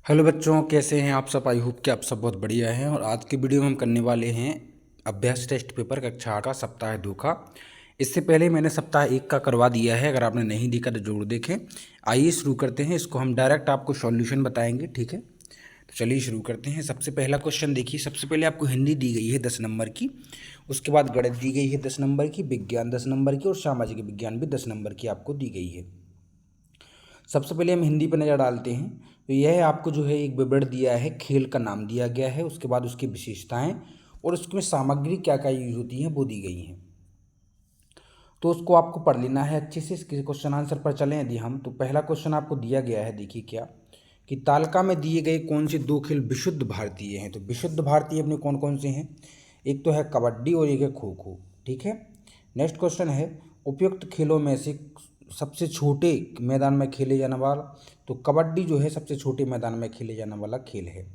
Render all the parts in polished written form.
Hello बच्चों, कैसे हैं आप सब। आई होप कि आप सब बहुत बढ़िया हैं। और आज की वीडियो में हम करने वाले हैं अभ्यास टेस्ट पेपर कक्षा 8 का सप्ताह 2 का। इससे पहले मैंने सप्ताह 1 का करवा दिया है, अगर आपने नहीं देखा तो जरूर देखें। आइए शुरू करते हैं। इसको हम डायरेक्ट आपको सॉल्यूशन बताएंगे, ठीक है। तो चलिए शुरू करते हैं। सबसे पहला क्वेश्चन देखिए। सबसे पहले आपको हिंदी दी गई है 10 नंबर की, उसके बाद गणित दी गई है 10 नंबर की, विज्ञान 10 नंबर की और सामाजिक विज्ञान भी 10 नंबर की आपको दी गई है। सबसे पहले हम हिंदी पर नज़र डालते हैं। तो यह आपको जो है एक विवरण दिया है, खेल का नाम दिया गया है, उसके बाद उसकी विशेषताएं और उसमें सामग्री क्या क्या यूज होती हैं वो दी गई हैं। तो उसको आपको पढ़ लेना है अच्छे से। इसके क्वेश्चन आंसर पर चलें यदि हम, तो पहला क्वेश्चन आपको दिया गया है, देखिए क्या कि तालिका में दिए गए कौन से दो खेल विशुद्ध भारतीय हैं। तो विशुद्ध भारतीय अपने कौन कौन से हैं, एक तो है कबड्डी और एक है खो खो, ठीक है। नेक्स्ट क्वेश्चन है उपयुक्त खेलों में से सबसे छोटे मैदान में खेले जाने वाला, तो कबड्डी जो है सबसे छोटे मैदान में खेले जाने वाला खेल है।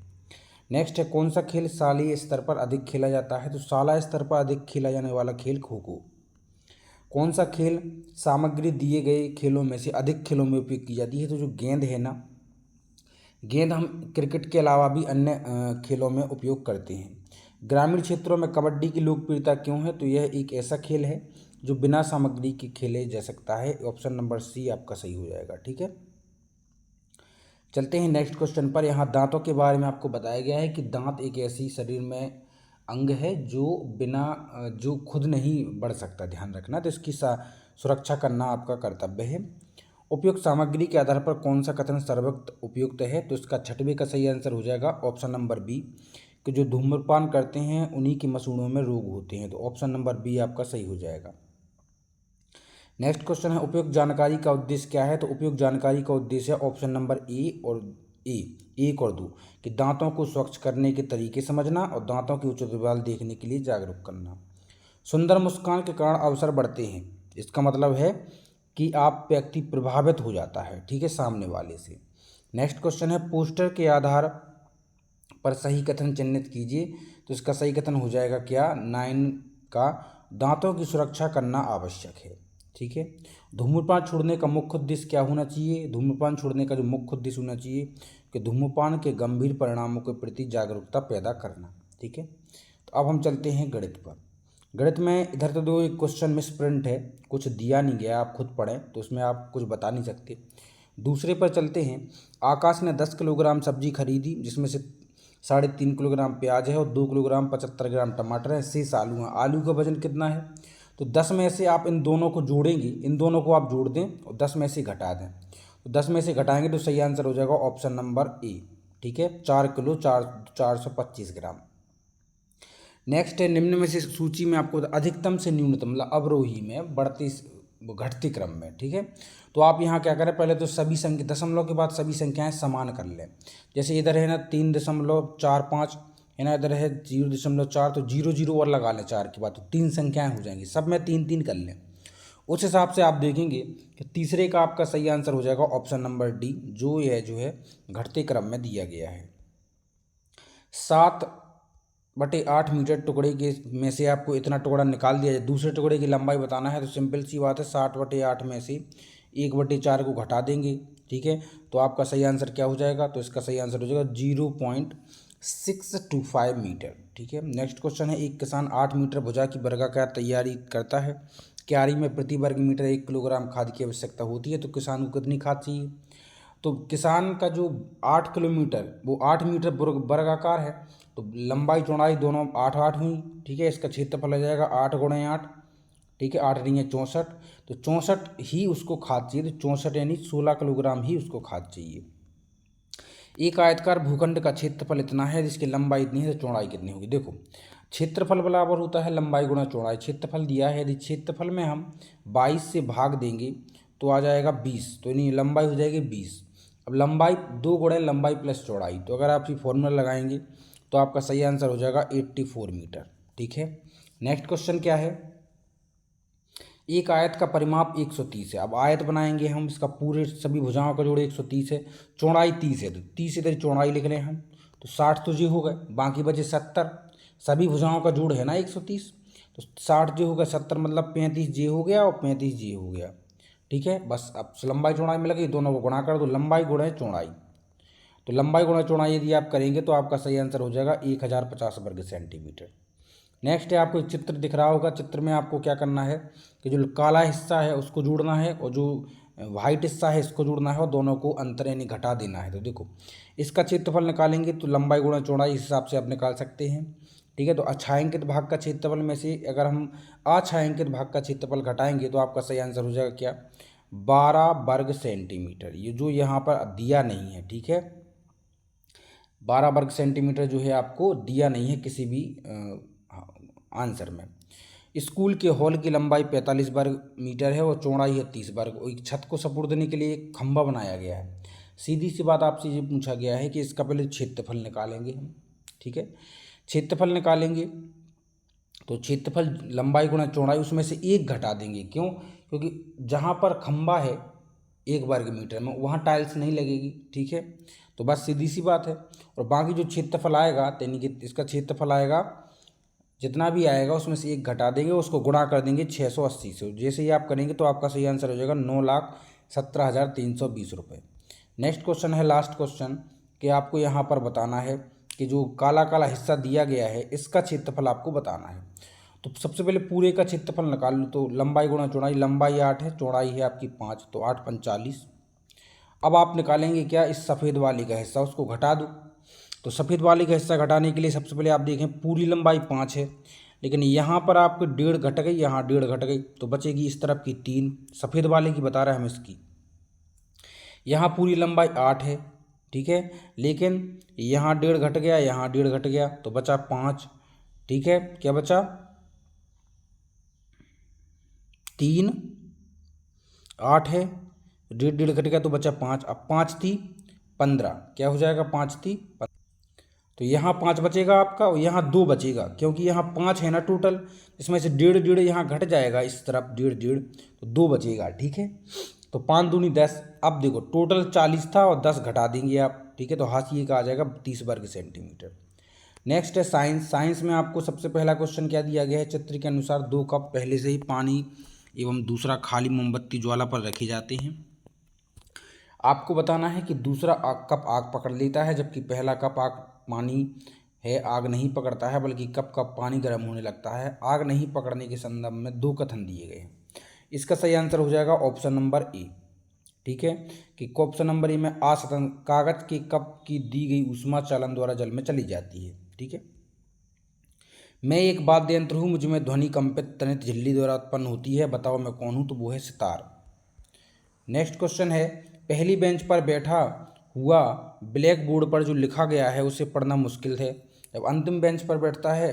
नेक्स्ट है कौन सा खेल शालेय स्तर पर अधिक खेला जाता है, तो शाला स्तर पर अधिक खेला जाने वाला खेल खो खो। कौन सा खेल सामग्री दिए गए खेलों में से अधिक खेलों में उपयोग की जाती है, तो जो गेंद है ना, गेंद हम क्रिकेट के अलावा भी अन्य खेलों में उपयोग करते हैं। ग्रामीण क्षेत्रों में कबड्डी की लोकप्रियता क्यों है, तो यह एक ऐसा खेल है जो बिना सामग्री के खेले जा सकता है। ऑप्शन नंबर सी आपका सही हो जाएगा, ठीक है। चलते हैं नेक्स्ट क्वेश्चन पर। यहाँ दांतों के बारे में आपको बताया गया है कि दांत एक ऐसी शरीर में अंग है जो बिना जो खुद नहीं बढ़ सकता, ध्यान रखना। तो इसकी सुरक्षा करना आपका कर्तव्य है। उपयुक्त सामग्री के आधार पर कौन सा कथन सर्वोक्त उपयुक्त है, तो इसका छठवें का सही आंसर हो जाएगा ऑप्शन नंबर बी, कि जो धूम्रपान करते हैं उन्हीं की मसूड़ों में रोग होते हैं। तो ऑप्शन नंबर बी आपका सही हो जाएगा। नेक्स्ट क्वेश्चन है उपयुक्त जानकारी का उद्देश्य क्या है, तो उपयुक्त जानकारी का उद्देश्य है ऑप्शन नंबर ए, एक और दो, कि दांतों को स्वच्छ करने के तरीके समझना और दांतों की उच्च देखभाल देखने के लिए जागरूक करना। सुंदर मुस्कान के कारण अवसर बढ़ते हैं, इसका मतलब है कि आप व्यक्ति प्रभावित हो जाता है, ठीक है, सामने वाले से। नेक्स्ट क्वेश्चन है पोस्टर के आधार पर सही कथन चिन्हित कीजिए, तो इसका सही कथन हो जाएगा क्या 9 का, दांतों की सुरक्षा करना आवश्यक है, ठीक है। धूम्रपान छोड़ने का मुख्य उद्देश्य क्या होना चाहिए, धूम्रपान छोड़ने का जो मुख्य उद्देश्य होना चाहिए कि धूम्रपान के गंभीर परिणामों के प्रति जागरूकता पैदा करना, ठीक है। तो अब हम चलते हैं गणित पर। गणित में इधर तो दो एक क्वेश्चन मिस प्रिंट है, कुछ दिया नहीं गया, आप खुद पढ़ें, तो उसमें आप कुछ बता नहीं सकते। दूसरे पर चलते हैं। आकाश ने 10 किलोग्राम सब्जी खरीदी, जिसमें से 3.5 किलोग्राम प्याज है और 2 किलोग्राम 75 ग्राम टमाटर है, शेष आलू है। आलू का वजन कितना है, तो 10 में से आप इन दोनों को जोड़ेंगे, इन दोनों को आप जोड़ दें और 10 में से घटा दें। तो 10 में से घटाएंगे तो सही आंसर हो जाएगा ऑप्शन नंबर ए, ठीक है, 4 किलो 425 ग्राम। नेक्स्ट है निम्न में से सूची में आपको अधिकतम से न्यूनतम मतलब अवरोही में बढ़ती घटती क्रम में, ठीक है। तो आप यहाँ क्या करें, पहले तो सभी संख्या दशमलव के बाद सभी संख्याएं समान कर लें। जैसे इधर है ना 3.45 है ना, इधर है 0.4, तो 0 0 और लगा लें 4 के बाद, तो 3 संख्याएं हो जाएंगी, सब में 3 3 कर लें। उस हिसाब से आप देखेंगे कि तीसरे का आपका सही आंसर हो जाएगा ऑप्शन नंबर डी, जो है घटते क्रम में दिया गया है। 7/8 मीटर टुकड़े के में से आपको इतना टुकड़ा निकाल दिया जाए, दूसरे टुकड़े की लंबाई बताना है, तो सिंपल सी बात है 60/8 में से 1/4 को घटा देंगे, ठीक है। तो आपका सही आंसर क्या हो जाएगा, तो इसका सही आंसर हो जाएगा 0.625 मीटर, ठीक है। नेक्स्ट क्वेश्चन है एक किसान 8 मीटर भुजा की वर्गाकार तैयारी करता है, क्यारी में प्रति वर्ग मीटर 1 किलोग्राम खाद की आवश्यकता होती है, तो किसान को कितनी खाद चाहिए। तो किसान का जो 8 किलोमीटर वो 8 मीटर वर्गाकार है, तो लंबाई चौड़ाई दोनों 8 8 हुई, ठीक है। इसका क्षेत्रफल हो जाएगा 8 गुणे 8, ठीक है, 8 नहीं है 64, तो 64 ही उसको खाद चाहिए, तो 64 यानी 16 किलोग्राम ही उसको खाद चाहिए। एक आयतकार भूखंड का क्षेत्रफल इतना है, जिसकी लंबाई इतनी है, तो चौड़ाई कितनी होगी। देखो क्षेत्रफल बराबर होता है लंबाई गुणा चौड़ाई। क्षेत्रफल दिया है, यदि क्षेत्रफल में हम 22 से भाग देंगे तो आ जाएगा 20, तो नहीं लंबाई हो जाएगी 20। अब लंबाई 2 गुणे लंबाई प्लस चौड़ाई, तो अगर आप ये फॉर्मूला लगाएंगे तो आपका सही आंसर हो जाएगा 84 मीटर, ठीक है। नेक्स्ट क्वेश्चन क्या है, एक आयत का परिमाप 130 है। अब आयत बनाएंगे हम, इसका पूरे सभी भुजाओं का जोड़ 130 है, चौड़ाई 30 है, तो 30 इधर चौड़ाई लिख लें हम, तो 60 तो ये हो गए, बाकी बचे 70, सभी भुजाओं का जोड़ है ना 130, तो 60 जो हो गया, 70 मतलब 35 जे हो गया और 35 जे हो गया, ठीक है। बस अब लंबाई चौड़ाई में लगी, दोनों को गुणा कर दो, लंबाई गुणे चौड़ाई, तो लंबाई गुणा चौड़ाई यदि आप करेंगे तो आपका सही आंसर हो जाएगा 1050 वर्ग सेंटीमीटर। नेक्स्ट है, आपको एक चित्र दिख रहा होगा। चित्र में आपको क्या करना है कि जो काला हिस्सा है उसको जोड़ना है और जो वाइट हिस्सा है इसको जोड़ना है और दोनों को अंतर यानी घटा देना है। तो देखो इसका क्षेत्रफल निकालेंगे तो लंबाई गुणा चौड़ाई इस हिसाब से आप निकाल सकते हैं। ठीक है, तो अछायांकित भाग का क्षेत्रफल में से अगर हम अछायांकित भाग का क्षेत्रफल घटाएंगे तो आपका सही आंसर हो जाएगा क्या, 12 वर्ग सेंटीमीटर। ये जो यहाँ पर दिया नहीं है, ठीक है, 12 वर्ग सेंटीमीटर जो है आपको दिया नहीं है किसी भी आंसर में। स्कूल के हॉल की लंबाई 45 वर्ग मीटर है और चौड़ाई है 30 वर्ग। और एक छत को सपोर्ट के लिए एक खंभा बनाया गया है। सीधी सी बात आपसे ये पूछा गया है कि इसका पहले क्षेत्रफल निकालेंगे हम। ठीक है, क्षेत्रफल निकालेंगे तो क्षेत्रफल लंबाई गुणा चौड़ाई उसमें से एक घटा देंगे। क्यों? क्योंकि जहाँ पर खंभा है 1 वर्ग मीटर में वहाँ टाइल्स नहीं लगेगी। ठीक है, तो बस सीधी सी बात है। और बाकी जो क्षेत्रफल आएगा यानी कि इसका क्षेत्रफल आएगा जितना भी आएगा उसमें से एक घटा देंगे, उसको गुणा कर देंगे 680 से। जैसे ही आप करेंगे तो आपका सही आंसर हो जाएगा 9,17,320 रुपये। नेक्स्ट क्वेश्चन है, लास्ट क्वेश्चन, कि आपको यहाँ पर बताना है कि जो काला काला हिस्सा दिया गया है इसका क्षेत्रफल आपको बताना है। तो सबसे पहले पूरे का क्षेत्रफल निकाल लो। तो लंबाई गुणा चौड़ाई, लंबाई 8 है, चौड़ाई है आपकी 5, तो 8 × 45। अब आप निकालेंगे क्या, इस सफ़ेद वाली का हिस्सा, उसको घटा दो। तो सफ़ेद वाली का हिस्सा घटाने के लिए सबसे पहले आप देखें पूरी लंबाई 5 है, लेकिन यहाँ पर आपकी 1.5 घट गई, यहाँ 1.5 घट गई, तो बचेगी इस तरफ की 3। सफ़ेद वाले की बता रहे हैं हम इसकी। यहाँ पूरी लंबाई 8 है, ठीक है, लेकिन यहाँ 1.5 घट गया, यहाँ 1.5 घट गया, तो बचा 5। ठीक है, क्या बचा, 3, 8 है, 1.5 घट गया तो बचा 5। अब 5 × 3 = 15, क्या हो जाएगा, 5 × 3 = 15। तो यहाँ 5 बचेगा आपका और यहाँ 2 बचेगा, क्योंकि यहाँ 5 है ना टोटल, इसमें से 1.5 यहाँ घट जाएगा इस तरफ 1.5, तो 2 बचेगा। ठीक है, तो 5 दूनी 10। अब देखो टोटल 40 था और 10 घटा देंगे आप। ठीक है, तो हाशिए का आ जाएगा 30 वर्ग सेंटीमीटर। नेक्स्ट है साइंस। साइंस में आपको सबसे पहला क्वेश्चन क्या दिया गया है, चित्र के अनुसार 2 कप पहले से ही पानी एवं दूसरा खाली मोमबत्ती ज्वाला पर रखे जाते हैं। आपको बताना है कि दूसरा कप आग पकड़ लेता है जबकि पहला कप आग पानी है आग नहीं पकड़ता है, बल्कि कप का पानी गर्म होने लगता है। आग नहीं पकड़ने के संदर्भ में 2 कथन दिए गए हैं। इसका सही आंसर हो जाएगा ऑप्शन नंबर ए। ठीक है, कि ऑप्शन नंबर ए में असतन कागज के कप की दी गई ऊष्मा चालन द्वारा जल में चली जाती है। ठीक है, मैं एक वाद्य यंत्र हूँ, मुझ में ध्वनि कंपित तनित झिल्ली द्वारा उत्पन्न होती है, बताओ मैं कौन हूँ, तो वो है सितार। नेक्स्ट क्वेश्चन है, पहली बेंच पर बैठा हुआ ब्लैक बोर्ड पर जो लिखा गया है उसे पढ़ना मुश्किल है, जब अंतिम बेंच पर बैठता है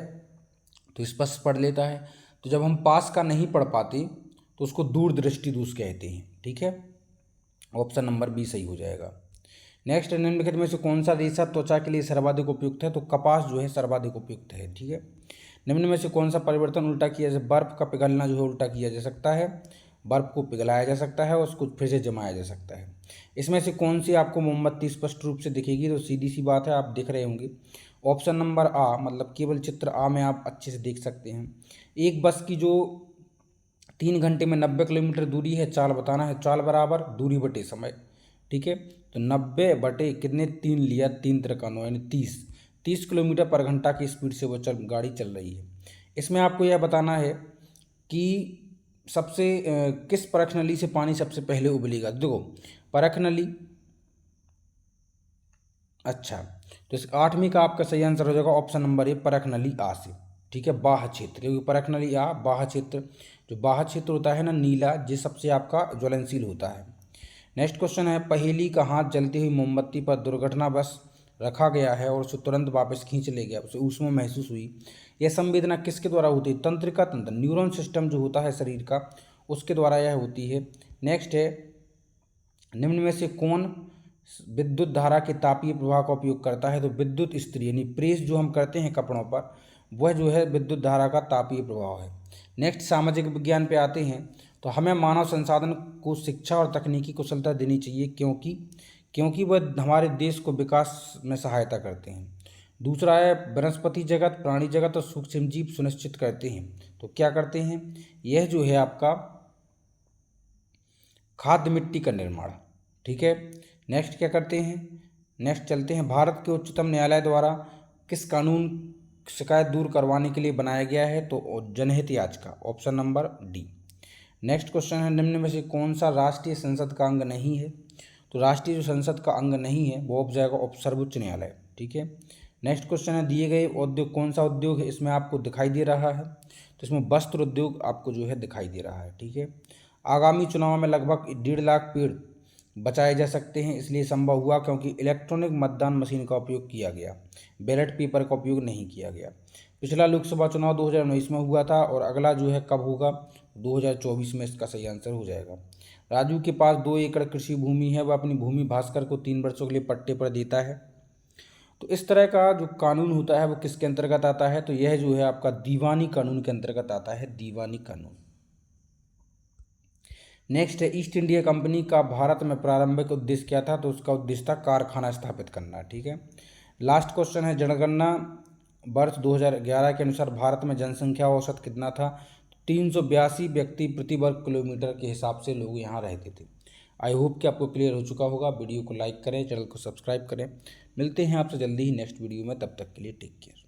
तो स्पष्ट पढ़ लेता है। तो जब हम पास का नहीं पढ़ पाते तो उसको दूरदृष्टि दोष कहते हैं। ठीक है, ऑप्शन नंबर बी सही हो जाएगा। नेक्स्ट, निम्नलिखित में से कौन सा रेशा त्वचा के लिए सर्वाधिक उपयुक्त है, तो कपास जो है सर्वाधिक उपयुक्त है। ठीक है, निम्न में से कौन सा परिवर्तन उल्टा किया जाए, बर्फ का पिघलना जो है उल्टा किया जा सकता है, बर्फ को पिघलाया जा सकता है और उसको फिर से जमाया जा सकता है। इसमें से कौन सी आपको मोमबत्ती स्पष्ट रूप से दिखेगी, तो सीधी सी बात है आप देख रहे होंगे ऑप्शन नंबर आ, मतलब केवल चित्र आ में आप अच्छे से देख सकते हैं। एक बस की जो 3 घंटे में 90 किलोमीटर दूरी है, चाल बताना है, चाल बराबर दूरी बटे समय। ठीक है, तो 90 बटे कितने 3 लिया, 3 × 9 यानी 30 किलोमीटर पर घंटा की स्पीड से वो गाड़ी चल रही है। इसमें आपको यह बताना है कि सबसे किस परख नली से पानी सबसे पहले उबलेगा। देखो परख नली, अच्छा, तो इस 8वीं का आपका सही आंसर हो जाएगा ऑप्शन नंबर ए, परख नली आ से। ठीक है, बाह्य क्षेत्र, क्योंकि परख नली आ बाह्य क्षेत्र, जो बाह्य क्षेत्र होता है ना नीला, ये सबसे आपका ज्वलनशील होता है। नेक्स्ट क्वेश्चन है, पहेली का हाथ जलती हुई मोमबत्ती पर दुर्घटनावश रखा गया है और उसे तुरंत वापस खींच ले गया, उसे ऊष्मा महसूस हुई। यह संवेदना किसके द्वारा होती है, तंत्रिका तंत्र, न्यूरॉन सिस्टम जो होता है शरीर का उसके द्वारा यह होती है। नेक्स्ट है, निम्न में से कौन विद्युत धारा के तापीय प्रवाह का उपयोग करता है, तो विद्युत इस्त्री यानी प्रेस जो हम करते हैं कपड़ों पर, वह जो है विद्युत धारा का तापीय प्रभाव है। नेक्स्ट, सामाजिक विज्ञान पे आते हैं, तो हमें मानव संसाधन को शिक्षा और तकनीकी कुशलता देनी चाहिए, क्योंकि वह हमारे देश को विकास में सहायता करते हैं। दूसरा है, वनस्पति जगत, प्राणी जगत और सूक्ष्म जीव सुनिश्चित करते हैं, तो क्या करते हैं, यह जो है आपका खाद्य मिट्टी का निर्माण। ठीक है, नेक्स्ट क्या करते हैं, नेक्स्ट चलते हैं, भारत के उच्चतम न्यायालय द्वारा किस कानून शिकायत दूर करवाने के लिए बनाया गया है? तो जनहित याचिका, option number D. Next question है, निम्न में से कौन सा राष्ट्रीय संसद का अंग नहीं है? तो राष्ट्रीय जो संसद का अंग नहीं है वो हो जाएगा सर्वोच्च न्यायालय। ठीक है। नेक्स्ट क्वेश्चन है, दिए गए उद्योग कौन सा उद्योग है? इसमें आपको दिखाई दे रहा है, तो इसमें वस्त्र उद्योग आपको जो है दिखाई दे रहा है। ठीक है। आगामी चुनाव में लगभग 1.5 लाख पेड़ बचाए जा सकते हैं, इसलिए संभव हुआ क्योंकि इलेक्ट्रॉनिक मतदान मशीन का उपयोग किया गया, बैलेट पेपर का उपयोग नहीं किया गया। पिछला लोकसभा चुनाव 2019 में हुआ था और अगला जो है कब होगा? 2024 में इसका सही आंसर हो जाएगा। राजू के पास 2 एकड़ कृषि भूमि है, वह अपनी भूमि भास्कर को 3 वर्षों के लिए पट्टे पर देता है। तो इस तरह का जो कानून होता है वो किसके अंतर्गत आता है? तो यह जो है आपका दीवानी कानून के अंतर्गत आता है, दीवानी कानून। नेक्स्ट है, ईस्ट इंडिया कंपनी का भारत में प्रारंभिक उद्देश्य क्या था? तो उसका उद्देश्य था कारखाना स्थापित करना। ठीक है। लास्ट क्वेश्चन है, जनगणना वर्ष 2011 के अनुसार भारत में जनसंख्या औसत कितना था? 382 व्यक्ति प्रति वर्ग किलोमीटर के हिसाब से लोग यहाँ रहते थे। आई होप कि आपको क्लियर हो चुका होगा। वीडियो को लाइक करें, चैनल को सब्सक्राइब करें। मिलते हैं आपसे जल्दी ही नेक्स्ट वीडियो में, तब तक के लिए टेक केयर।